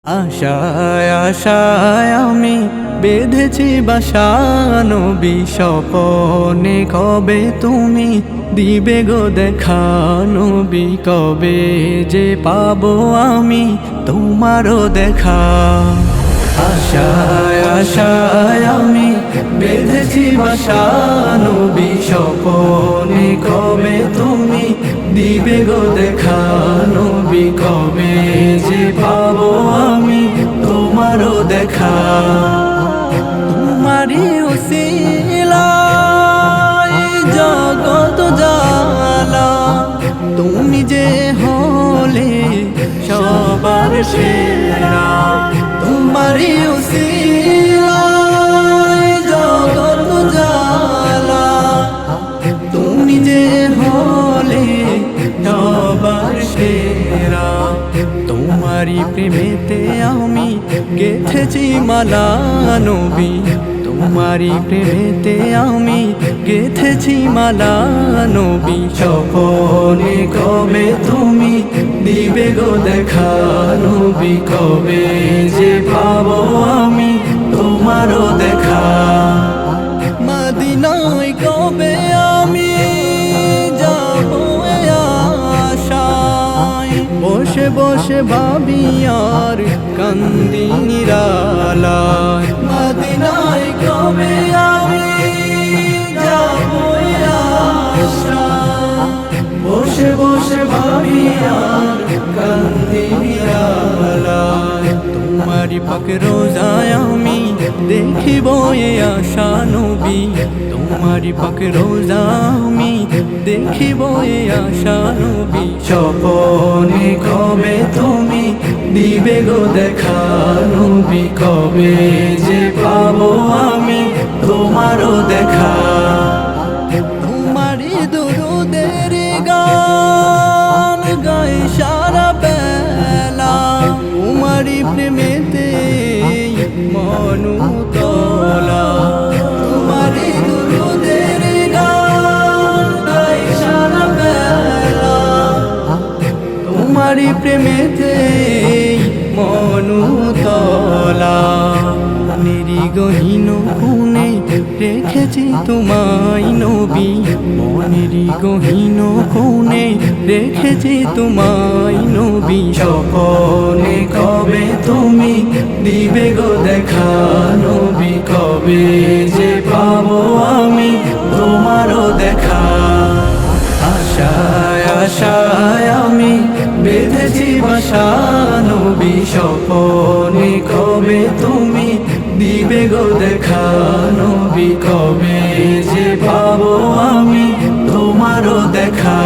আশায় আশায় আমি বেঁধেছি বাসা, নবী স্বপনে কবে তুমি দিবে গো দেখা, নবী কবে যে পাবো আমি তোমারও দেখা। আশায় আশায় আমি বেঁধেছি বাসা, নবী স্বপনে কবে তুমি দিবে গো দেখা, নবী কবে যে পাবো আমি তোমারও দেখা। তোমারই উসিলায় জগৎ জালা, তুমি যে হলে সবার সেরা। তোমারই উসিলায় জগৎ জালা, তুমি যে হলে সবার সেরা। তোমারই প্রেমেতে আমি গেঁথেছি মালা, নবী তোমারই প্রেমেতে আমি গেঁথেছি মালা, নবী স্বপনে কবে তুমি দিবে গো দেখা, নবী কবে যে পাবো আমি তোমারও দেখা। মদিনায় কবে আমি যাবো আশায়, বসে বসে ভাবি আর কান্দি নিরালায়। মদিনায় কবে আমি যাবো আশায়, বসে বসে ভাবি আর কান্দি নিরালায়। তোমারি পাক রোজায় আমি দেখিব এ আশা, নবী তোমারি পাক রোজা আমি দেখিব এ আশা, নবী স্বপনে কবে তুমি দিবে গো দেখা, নবী কবে যে পাবো আমি তোমারও দেখা। তোমারি দুরুদের গান গাই সারা বেলা, তোমারি প্রেমেতে মনু তলা। তোমারি দুরুদের গান গাই সারা বেলা, তোমারি প্রেমেতে মনু তলা। মনেরই গহীন কোণে রেখেছি তোমায় নবী, মনেরই গহীন কোণে রেখেছি তোমায় নবী স্বপনে কবে তুমি দিবে গো দেখা, নবী কবে যে পাবো আমি তোমারও দেখা। আশায় আশায় আমি বেঁধেছি বাসা, নবী স্বপনে কবে তুমি দিবে গো দেখা, নবী কবে যে পাবো আমি তোমারও দেখা।